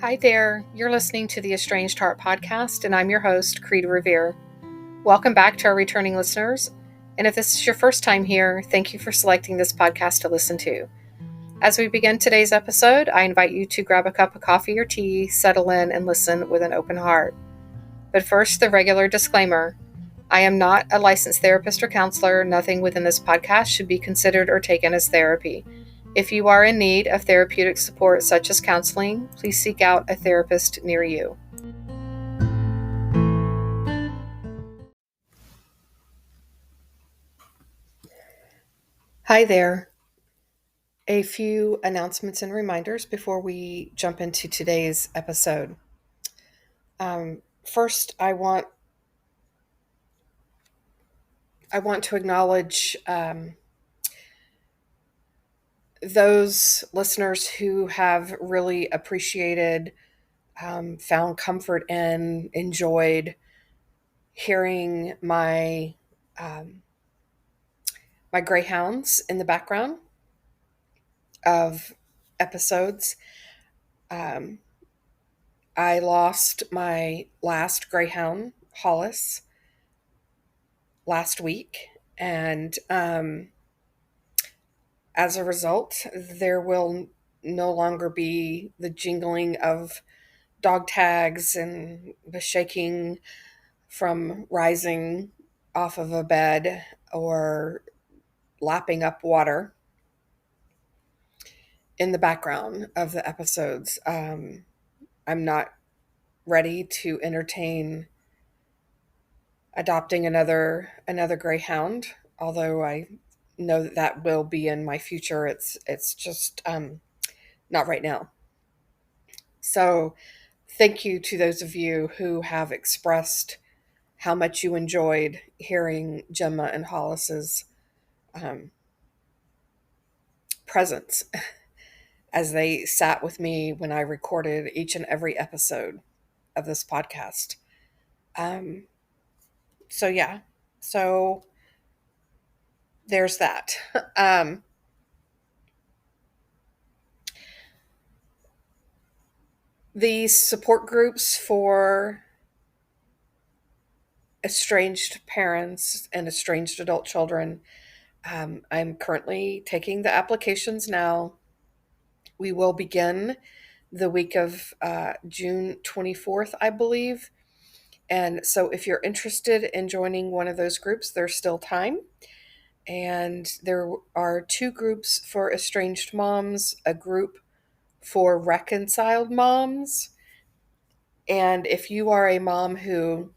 Hi there, you're listening to the Estranged Heart podcast, and I'm your host, Kreed Revere. Welcome back to our returning listeners, and if this is your first time here, thank you for selecting this podcast to listen to. As we begin today's episode, I invite you to grab a cup of coffee or tea, settle in, and listen with an open heart. But first, the regular disclaimer. I am not a licensed therapist or counselor. Nothing within this podcast should be considered or taken as therapy. If you are in need of therapeutic support such as counseling, please seek out a therapist near you. Hi there. A few announcements and reminders before we jump into today's episode. First, I want to acknowledge those listeners who have really appreciated, found comfort in, enjoyed hearing my my greyhounds in the background of episodes. I lost my last greyhound, Hollis, last week, and as a result, there will no longer be the jingling of dog tags and the shaking from rising off of a bed or lapping up water in the background of the episodes. I'm not ready to entertain adopting another greyhound, although I know that will be in my future. It's just not right now. So thank you to those of you who have expressed how much you enjoyed hearing Gemma and Hollis's presence as they sat with me when I recorded each and every episode of this podcast. So yeah, so there's that. The support groups for estranged parents and estranged adult children, I'm currently taking the applications now. We will begin the week of June 24th, I believe. And so if you're interested in joining one of those groups, there's still time. And there are two groups for estranged moms, a group for reconciled moms. And if you are a mom who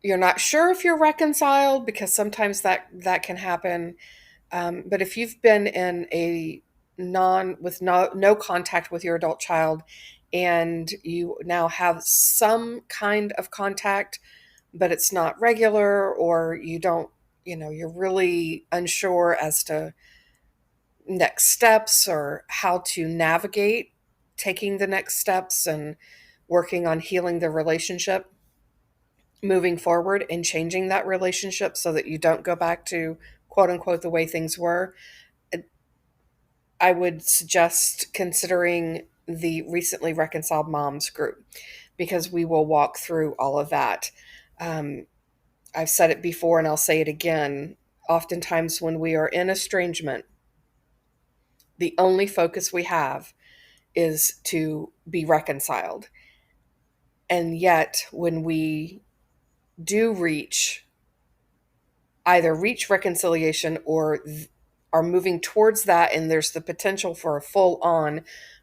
you're not sure if you're reconciled, because sometimes that can happen, but if you've been in a no contact with your adult child and you now have some kind of contact, but it's not regular, or you don't, you're really unsure as to next steps or how to navigate taking the next steps and working on healing the relationship, moving forward and changing that relationship so that you don't go back to quote unquote the way things were, I would suggest considering the recently reconciled moms group, because we will walk through all of that. I've said it before and I'll say it again. Oftentimes when we are in estrangement, the only focus we have is to be reconciled. And yet when we do either reach reconciliation or are moving towards that, and there's the potential for a full-on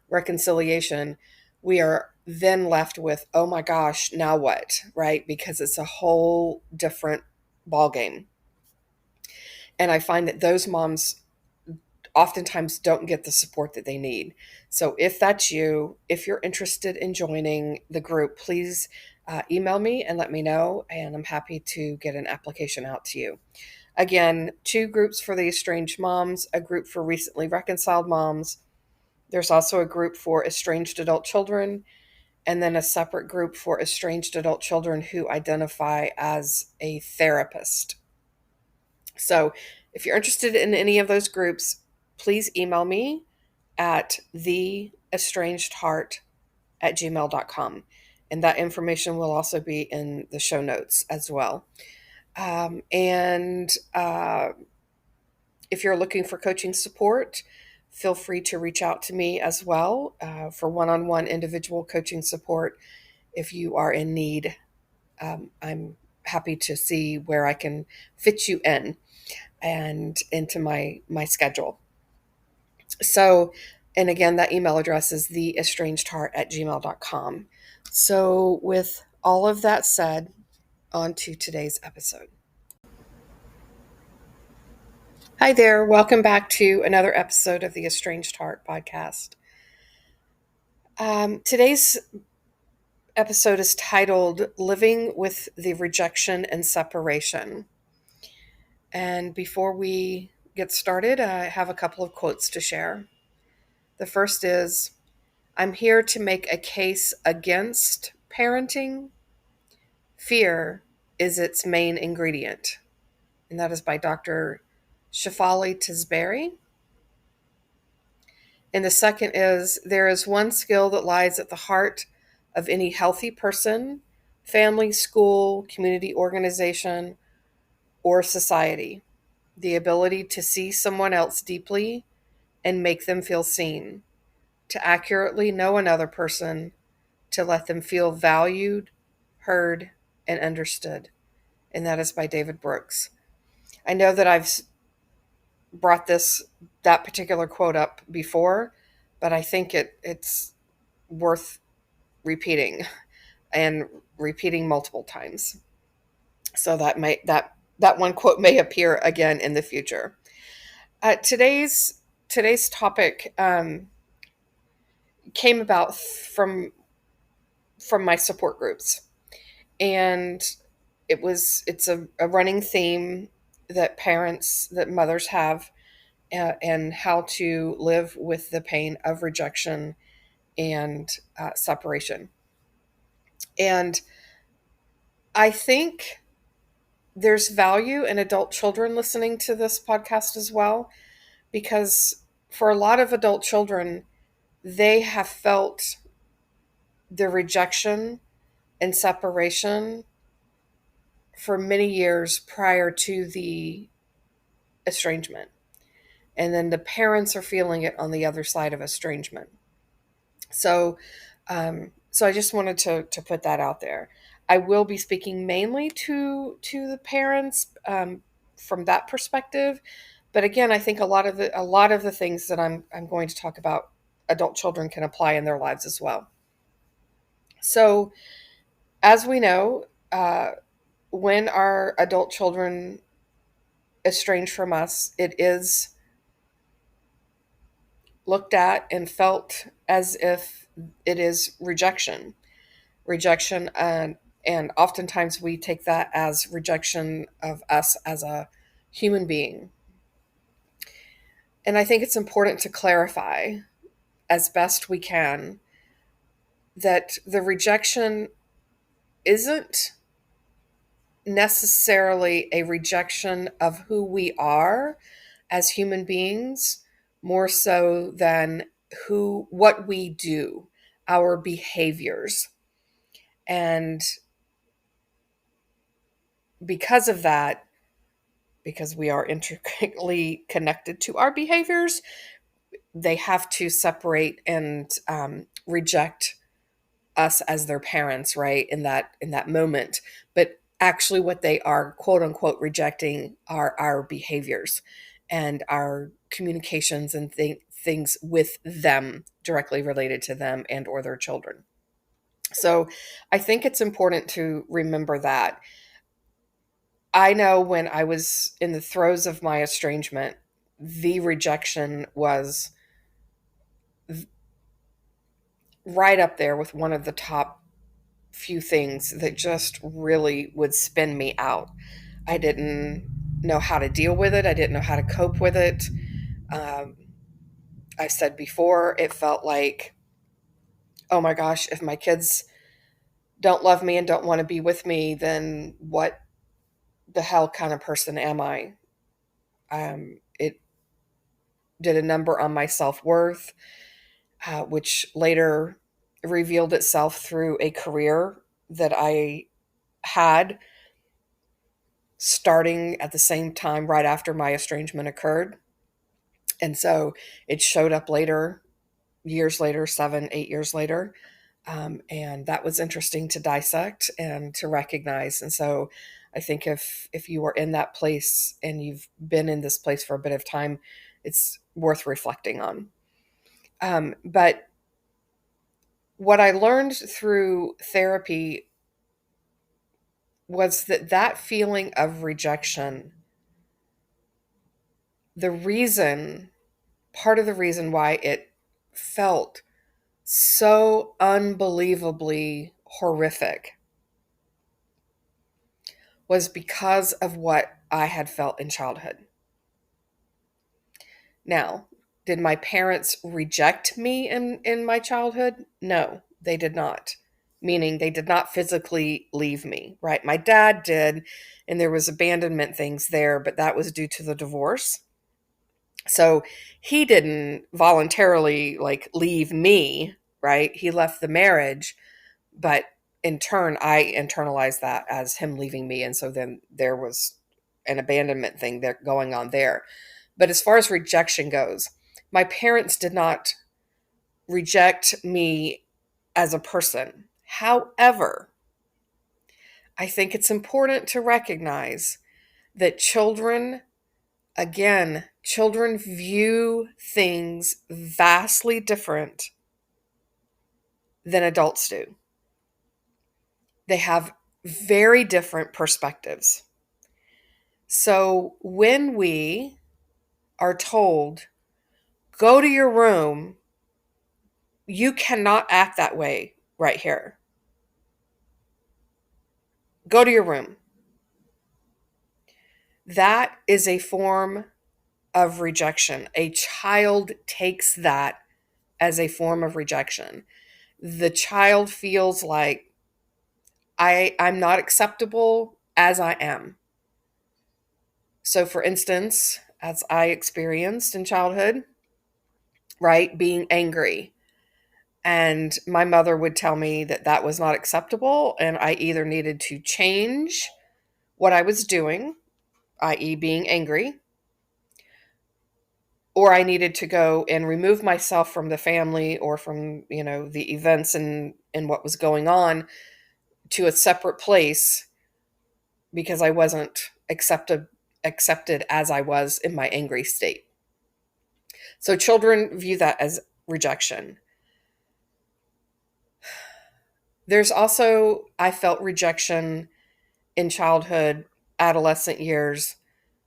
reconciliation, we are then left with, oh my gosh, now what, right? Because it's a whole different ballgame. And I find that those moms oftentimes don't get the support that they need. So if that's you, if you're interested in joining the group, please email me and let me know, and I'm happy to get an application out to you. Again, two groups for the estranged moms, a group for recently reconciled moms. There's also a group for estranged adult children, and then a separate group for estranged adult children who identify as a therapist. So if you're interested in any of those groups, please email me at estrangedheart@gmail.com. And that information will also be in the show notes as well. And if you're looking for coaching support, feel free to reach out to me as well for one on one individual coaching support if you are in need. I'm happy to see where I can fit you in and into my schedule. So, and again, that email address is theestrangedheart@gmail.com. So, with all of that said, on to today's episode. Hi there. Welcome back to another episode of the Estranged Heart podcast. Today's episode is titled Living with the Rejection and Separation. And before we get started, I have a couple of quotes to share. The first is, I'm here to make a case against parenting. Fear is its main ingredient. And that is by Dr. Shefali Tisbury. And the second is, there is one skill that lies at the heart of any healthy person, family, school, community organization, or society: the ability to see someone else deeply and make them feel seen, to accurately know another person, to let them feel valued, heard, and understood. And that is by David Brooks. I know that I've brought that particular quote up before, but I think it's worth repeating and repeating multiple times. So that one quote may appear again in the future. Today's topic came about from my support groups, and it's a running theme that mothers have, and how to live with the pain of rejection and separation. And I think there's value in adult children listening to this podcast as well, because for a lot of adult children, they have felt the rejection and separation for many years prior to the estrangement. And then the parents are feeling it on the other side of estrangement. So, so I just wanted to put that out there. I will be speaking mainly to the parents from that perspective, but again, I think a lot of the things that I'm going to talk about, adult children can apply in their lives as well. So, as we know, when our adult children estrange from us, it is looked at and felt as if it is rejection, and oftentimes we take that as rejection of us as a human being. And I think it's important to clarify as best we can that the rejection isn't necessarily a rejection of who we are as human beings, more so than what we do, our behaviors. And because of that, because we are intricately connected to our behaviors, they have to separate and reject us as their parents, right? In that moment. But actually, what they are quote unquote rejecting are our behaviors and our communications and things with them, directly related to them and or their children. So I think it's important to remember that. I know when I was in the throes of my estrangement, the rejection was right up there with one of the top few things that just really would spin me out. I didn't know how to deal with it. I didn't know how to cope with it. Um, I've said before, it felt like, oh my gosh, if my kids don't love me and don't want to be with me, then what the hell kind of person am I? It did a number on my self worth. which later revealed itself through a career that I had starting at the same time right after my estrangement occurred. And so it showed up later, years later, 7, 8 years later. And that was interesting to dissect and to recognize. And so I think if you are in that place and you've been in this place for a bit of time, it's worth reflecting on. But what I learned through therapy was that that feeling of rejection, the reason, part of the reason why it felt so unbelievably horrific was because of what I had felt in childhood. Now, did my parents reject me in my childhood? No, they did not. Meaning they did not physically leave me, right? My dad did, and there was abandonment things there, but that was due to the divorce. So he didn't voluntarily like leave me, right? He left the marriage, but in turn, I internalized that as him leaving me. And so then there was an abandonment thing there going on there. But as far as rejection goes, my parents did not reject me as a person. However, I think it's important to recognize that children, again, children view things vastly different than adults do. They have very different perspectives. So when we are told, go to your room, you cannot act that way right here. Go to your room. That is a form of rejection. A child takes that as a form of rejection. The child feels like I'm not acceptable as I am. So, for instance, as I experienced in childhood, right, being angry. And my mother would tell me that that was not acceptable, and I either needed to change what I was doing, i.e., being angry, or I needed to go and remove myself from the family or from, the events and what was going on to a separate place because I wasn't accepted as I was in my angry state. So children view that as rejection. There's also, I felt rejection in childhood, adolescent years,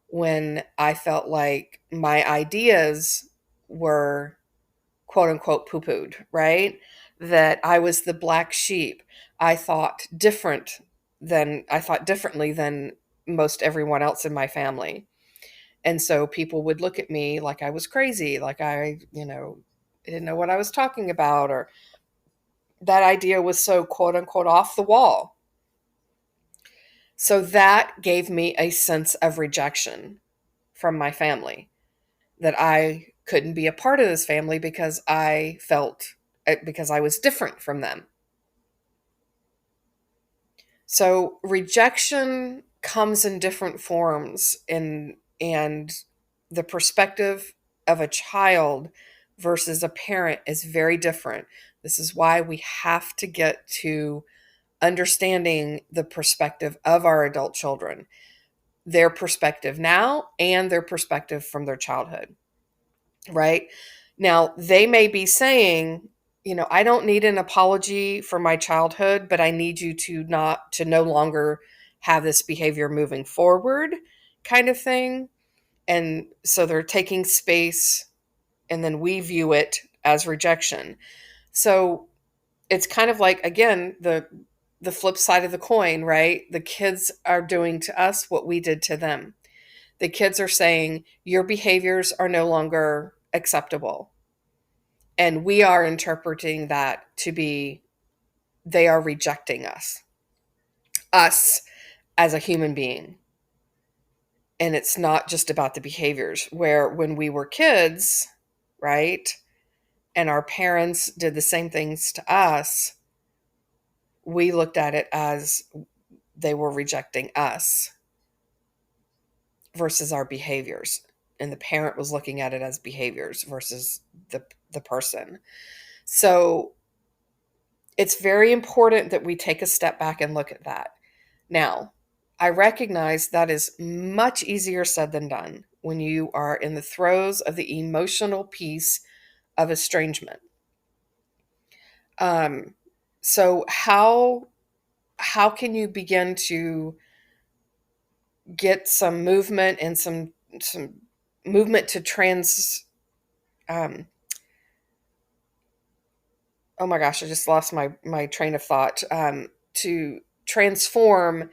when I felt like my ideas were quote unquote poo pooed, right? That I was the black sheep. I thought differently than most everyone else in my family. And so people would look at me like I was crazy, like I didn't know what I was talking about, or that idea was so quote unquote off the wall. So that gave me a sense of rejection from my family, that I couldn't be a part of this family because because I was different from them. So rejection comes in different forms, and the perspective of a child versus a parent is very different. This is why we have to get to understanding the perspective of our adult children, their perspective now and their perspective from their childhood, right? Now, they may be saying, I don't need an apology for my childhood, but I need you to no longer have this behavior moving forward, kind of thing. And so they're taking space, and then we view it as rejection. So it's kind of like, again, the flip side of the coin, right? The kids are doing to us what we did to them. The kids are saying, your behaviors are no longer acceptable. And we are interpreting that to be, they are rejecting us as a human being. And it's not just about the behaviors, where when we were kids, right? and our parents did the same things to us, we looked at it as they were rejecting us versus our behaviors. And the parent was looking at it as behaviors versus the person. So it's very important that we take a step back and look at that. Now, I recognize that is much easier said than done when you are in the throes of the emotional piece of estrangement. Um, so how can you begin to get some movement and some movement to um, oh my gosh, I just lost my train of thought, to transform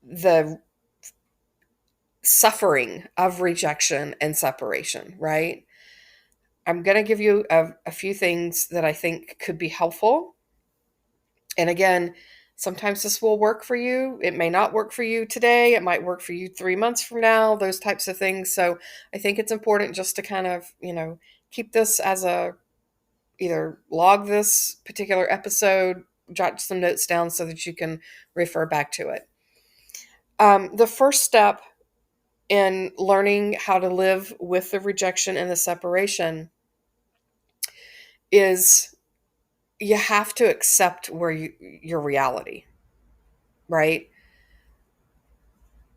the suffering of rejection and separation, right? I'm going to give you a few things that I think could be helpful. And again, sometimes this will work for you. It may not work for you today. It might work for you 3 months from now, those types of things. So I think it's important just to kind of, keep this as a, either log this particular episode, jot some notes down so that you can refer back to it. The first step in learning how to live with the rejection and the separation is you have to accept your reality, right?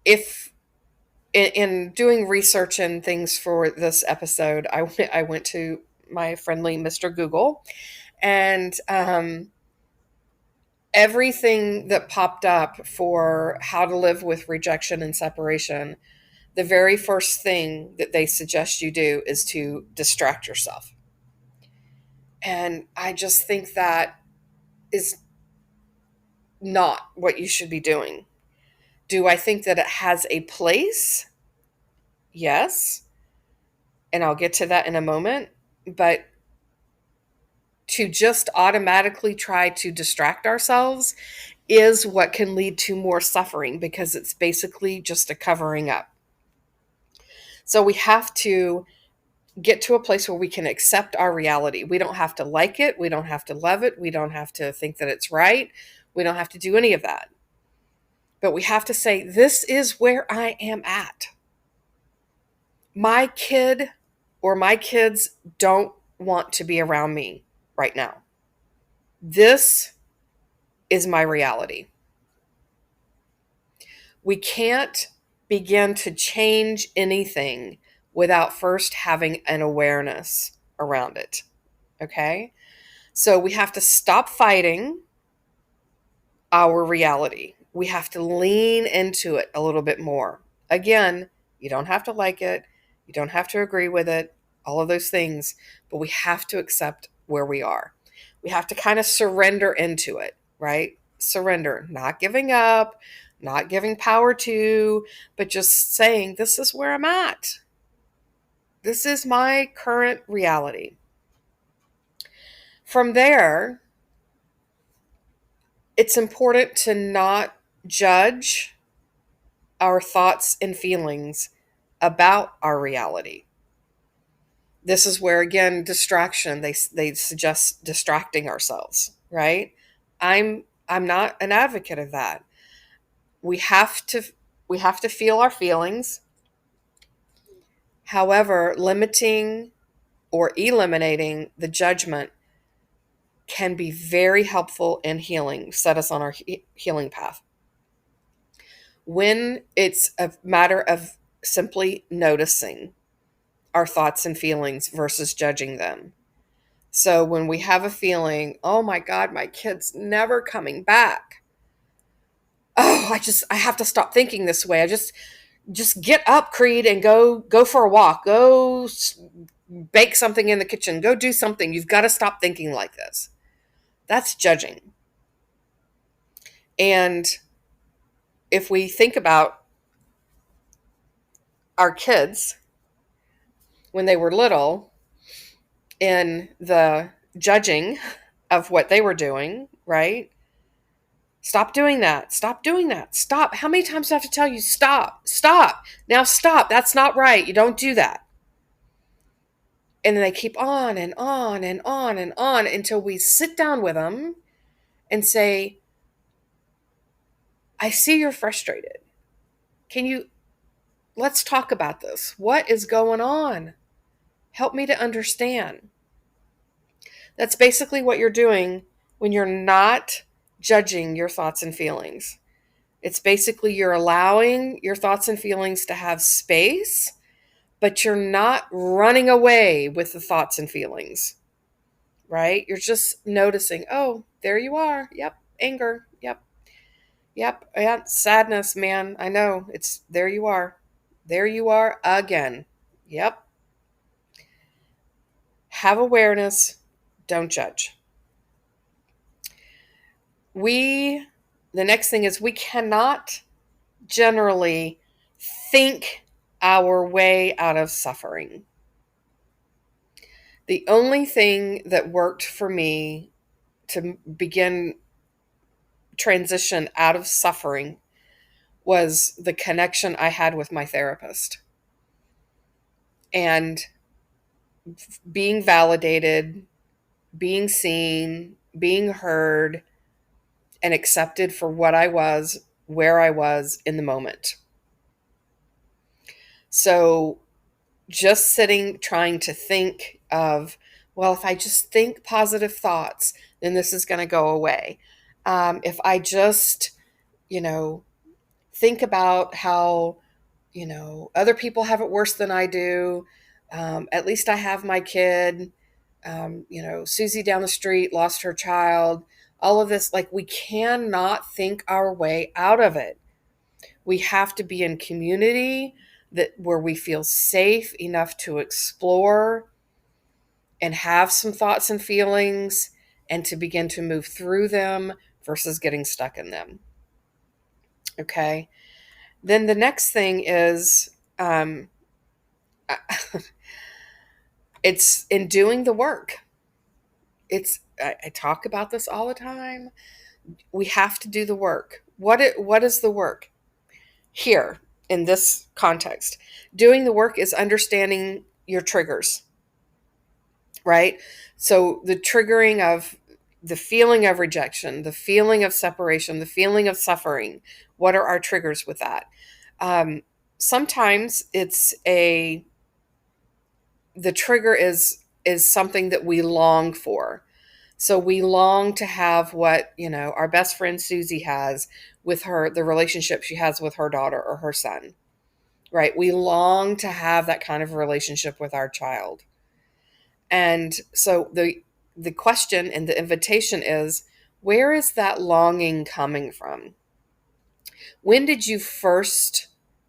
If in doing research and things for this episode, I went to my friendly Mr. Google, and everything that popped up for how to live with rejection and separation, the very first thing that they suggest you do is to distract yourself. And I just think that is not what you should be doing. Do I think that it has a place? Yes. And I'll get to that in a moment. But to just automatically try to distract ourselves is what can lead to more suffering, because it's basically just a covering up. So we have to get to a place where we can accept our reality. We don't have to like it. We don't have to love it. We don't have to think that it's right. We don't have to do any of that. But we have to say, this is where I am at. My kid or my kids don't want to be around me right now. This is my reality. We can't begin to change anything without first having an awareness around it. Okay? So we have to stop fighting our reality. We have to lean into it a little bit more. Again, you don't have to like it. You don't have to agree with it, all of those things, but we have to accept where we are. We have to kind of surrender into it, right? Surrender, not giving up, not giving power to, but just saying, this is where I'm at. This is my current reality. From there, it's important to not judge our thoughts and feelings about our reality. This is where, again, distraction, they suggest distracting ourselves, right? I'm not an advocate of that. We have to feel our feelings. However, limiting or eliminating the judgment can be very helpful in healing, set us on our healing path. When it's a matter of simply noticing our thoughts and feelings versus judging them. So when we have a feeling, oh my God, my kid's never coming back. Oh, I have to stop thinking this way. I just get up, Kreed, and go for a walk. Go bake something in the kitchen. Go do something. You've got to stop thinking like this. That's judging. And if we think about our kids when they were little, in the judging of what they were doing, right? Stop doing that. Stop doing that. Stop. How many times do I have to tell you, stop? Stop. Now stop. That's not right. You don't do that. And then they keep on and on and on and on until we sit down with them and say, I see you're frustrated. Can you, let's talk about this. What is going on? Help me to understand. That's basically what you're doing when you're not judging your thoughts and feelings. It's basically you're allowing your thoughts and feelings to have space, but you're not running away with the thoughts and feelings, right? You're just noticing, oh, there you are. Yep. Anger. Yep. Yep. Yeah. Sadness, man. I know. It's there you are. There you are again. Yep. Have awareness. Don't judge. The next thing is we cannot generally think our way out of suffering. The only thing that worked for me to begin transition out of suffering was the connection I had with my therapist and being validated, being seen, being heard, and accepted for what I was, where I was in the moment. So just sitting, trying to think of, well, if I just think positive thoughts, then this is going to go away. If I just, you know, think about how, other people have it worse than I do. At least I have my kid. Susie down the street lost her child. All of this, like, we cannot think our way out of it. We have to be in community where we feel safe enough to explore and have some thoughts and feelings and to begin to move through them versus getting stuck in them. Okay. Then the next thing is it's in doing the work. I talk about this all the time. We have to do the work. What is the work? Here, in this context, doing the work is understanding your triggers, right? So the triggering of the feeling of rejection, the feeling of separation, the feeling of suffering. What are our triggers with that? Sometimes the trigger is something that we long for. So we long to have what, our best friend Susie has with the relationship she has with her daughter or her son, right? We long to have that kind of relationship with our child. And so the question and the invitation is, where is that longing coming from? When did you first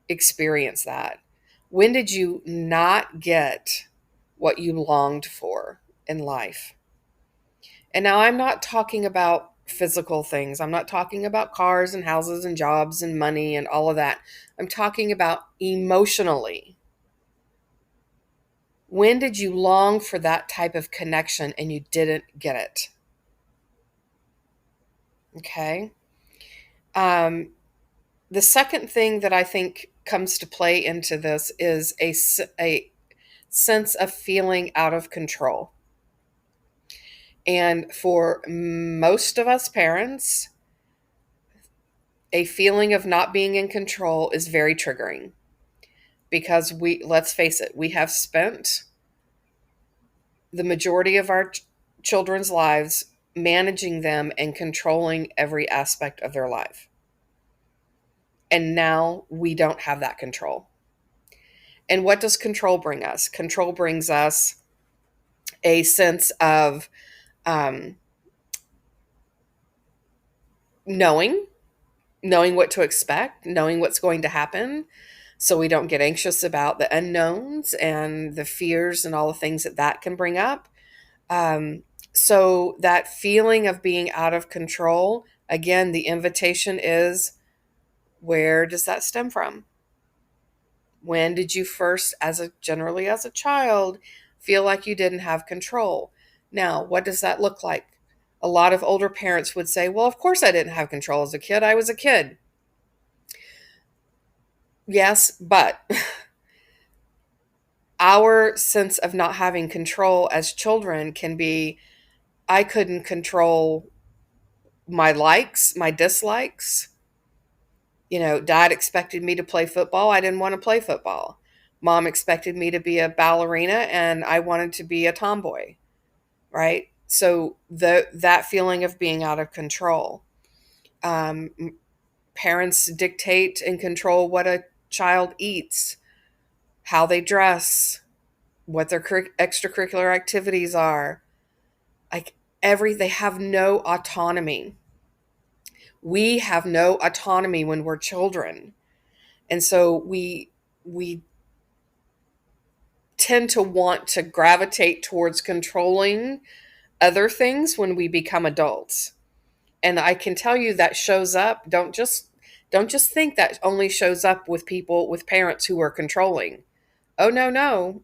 experience that? When did you not get what you longed for in life? And now I'm not talking about physical things. I'm not talking about cars and houses and jobs and money and all of that. I'm talking about emotionally. When did you long for that type of connection and you didn't get it? Okay. The second thing that I think comes to play into this is a sense of feeling out of control. And for most of us parents, a feeling of not being in control is very triggering because let's face it, we have spent the majority of our children's lives managing them and controlling every aspect of their life. And now we don't have that control. And what does control bring us? Control brings us a sense of knowing what to expect, knowing what's going to happen, so we don't get anxious about the unknowns and the fears and all the things that can bring up. So that feeling of being out of control, again, the invitation is, where does that stem from? When did you first, generally as a child, feel like you didn't have control? Now, what does that look like? A lot of older parents would say, well, of course I didn't have control as a kid. I was a kid. Yes, but Our sense of not having control as children can be, I couldn't control my likes, my dislikes. Dad expected me to play football. I didn't want to play football. Mom expected me to be a ballerina and I wanted to be a tomboy, right? So that feeling of being out of control. Um, Parents dictate and control what a child eats, how they dress, what their extracurricular activities are. Like they have no autonomy. We have no autonomy when we're children. And so we tend to want to gravitate towards controlling other things when we become adults. And I can tell you that shows up. Don't just think that only shows up with people, with parents who are controlling. Oh no, no.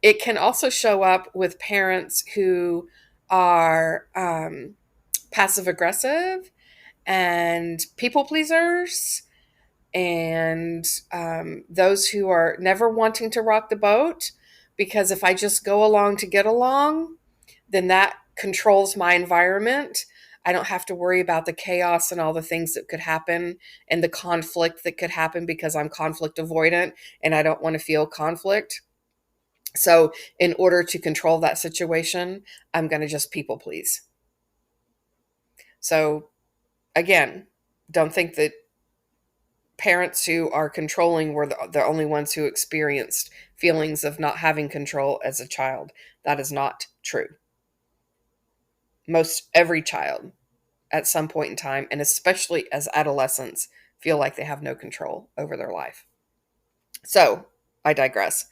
It can also show up with parents who are passive aggressive and people pleasers, and those who are never wanting to rock the boat, because if I just go along to get along, then that controls my environment. I don't have to worry about the chaos and all the things that could happen and the conflict that could happen because I'm conflict avoidant and I don't want to feel conflict. So, in order to control that situation, I'm going to just people please. So, again, don't think that parents who are controlling were the only ones who experienced feelings of not having control as a child. That is not true. Most every child at some point in time, and especially as adolescents, feel like they have no control over their life. So I digress.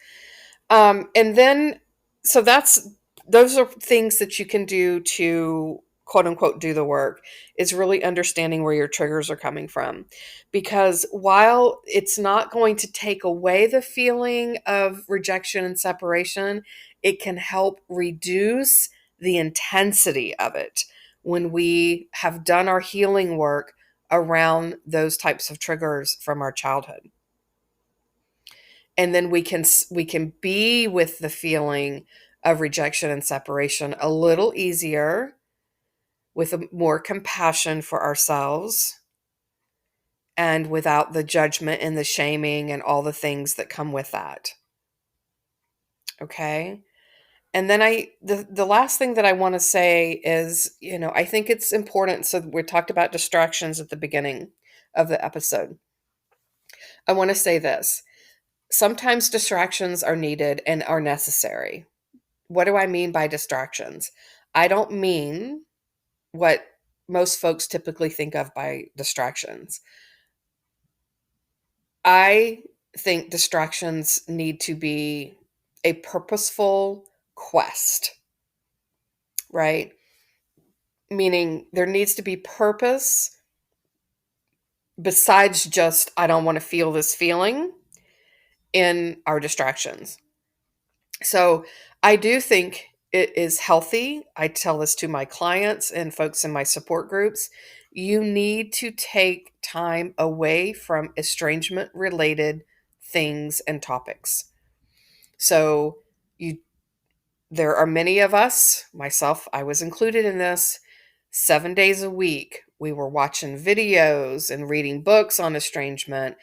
And then, so those are things that you can do to quote unquote do the work, is really understanding where your triggers are coming from. Because while it's not going to take away the feeling of rejection and separation, it can help reduce the intensity of it when we have done our healing work around those types of triggers from our childhood. And then we can be with the feeling of rejection and separation a little easier, with more compassion for ourselves, and without the judgment and the shaming and all the things that come with that. Okay? And then the last thing that I want to say is, I think it's important. So we talked about distractions at the beginning of the episode. I want to say this. Sometimes distractions are needed and are necessary. What do I mean by distractions? I don't mean what most folks typically think of by distractions. I think distractions need to be a purposeful quest, right? Meaning there needs to be purpose besides just, I don't want to feel this feeling, in our distractions. So I do think it is healthy. I tell this to my clients and folks in my support groups. You need to take time away from estrangement related things and topics. So you there are many of us, myself, I was included in this, 7 days a week. We were watching videos and reading books on estrangement,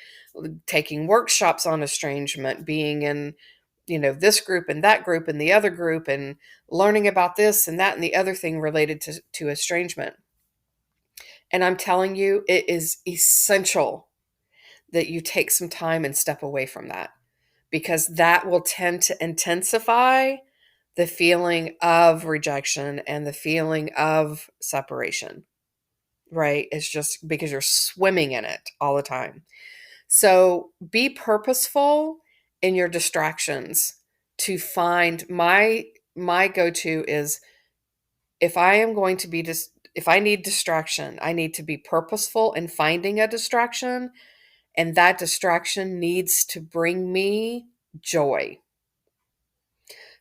taking workshops on estrangement, being in, this group and that group and the other group, and learning about this and that and the other thing related to estrangement. And I'm telling you, it is essential that you take some time and step away from that, because that will tend to intensify the feeling of rejection and the feeling of separation, right? It's just because you're swimming in it all the time. So be purposeful in your distractions. To find my go-to is, if I am going to be if I need distraction, I need to be purposeful in finding a distraction, and that distraction needs to bring me joy.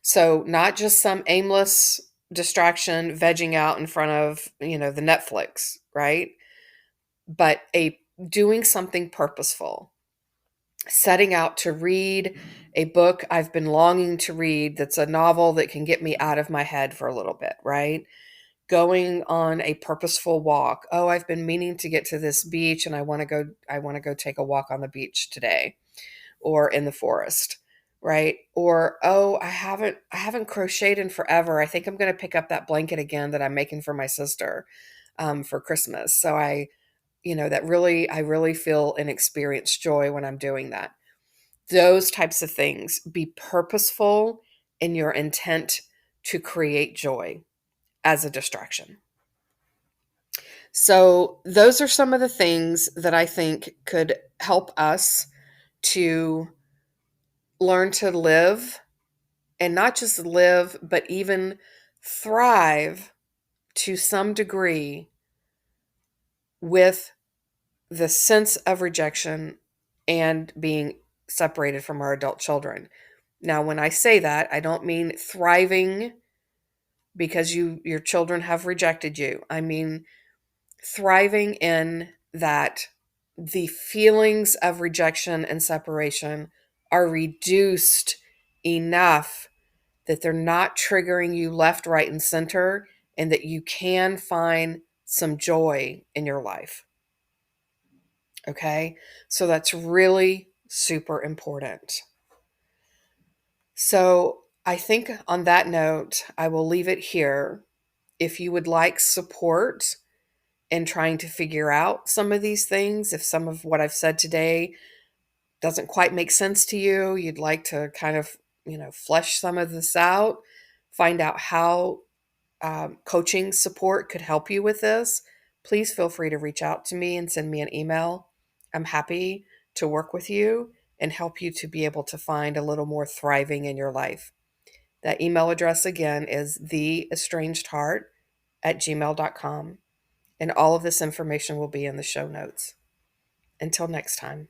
So not just some aimless distraction vegging out in front of, the Netflix, right? But a doing something purposeful. setting out to read a book I've been longing to read that's a novel that can get me out of my head for a little bit, right? Going on a purposeful walk. Oh, I've been meaning to get to this beach and I want to go take a walk on the beach today or in the forest, right? Or oh, I haven't crocheted in forever. I think I'm going to pick up that blanket again that I'm making for my sister for Christmas. So I really feel and experience joy when I'm doing that. Those types of things. Be purposeful in your intent to create joy as a distraction. So, those are some of the things that I think could help us to learn to live, and not just live, but even thrive to some degree with the sense of rejection and being separated from our adult children. Now, when I say that, I don't mean thriving because your children have rejected you. I mean thriving in that the feelings of rejection and separation are reduced enough that they're not triggering you left, right, and center, and that you can find some joy in your life. Okay? So that's really super important. So I think on that note, I will leave it here. If you would like support in trying to figure out some of these things, if some of what I've said today doesn't quite make sense to you, you'd like to kind of, flesh some of this out, find out how coaching support could help you with this, please feel free to reach out to me and send me an email. I'm happy to work with you and help you to be able to find a little more thriving in your life. That email address again is theestrangedheart@gmail.com. And all of this information will be in the show notes. Until next time.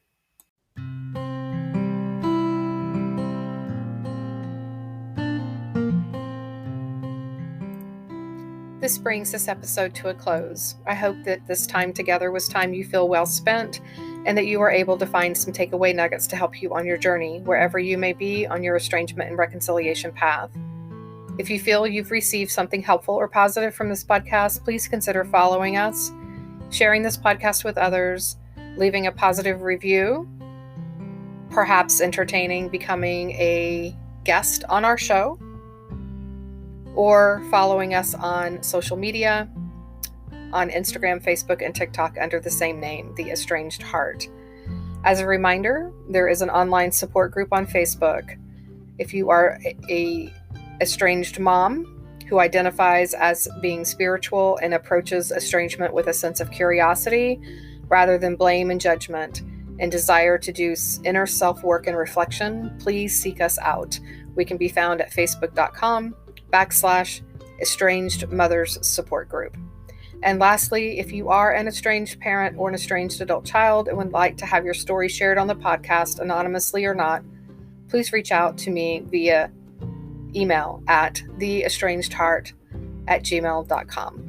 This brings this episode to a close. I hope that this time together was time you feel well spent and that you are able to find some takeaway nuggets to help you on your journey, wherever you may be on your estrangement and reconciliation path. If you feel you've received something helpful or positive from this podcast, please consider following us, sharing this podcast with others, leaving a positive review, perhaps entertaining becoming a guest on our show, or following us on social media, on Instagram, Facebook, and TikTok under the same name, The Estranged Heart. As a reminder, there is an online support group on Facebook. If you are a estranged mom who identifies as being spiritual and approaches estrangement with a sense of curiosity rather than blame and judgment, and desire to do inner self-work and reflection, please seek us out. We can be found at facebook.com/estranged mothers support group. And lastly, if you are an estranged parent or an estranged adult child and would like to have your story shared on the podcast, anonymously or not, please reach out to me via email at theestrangedheart@gmail.com.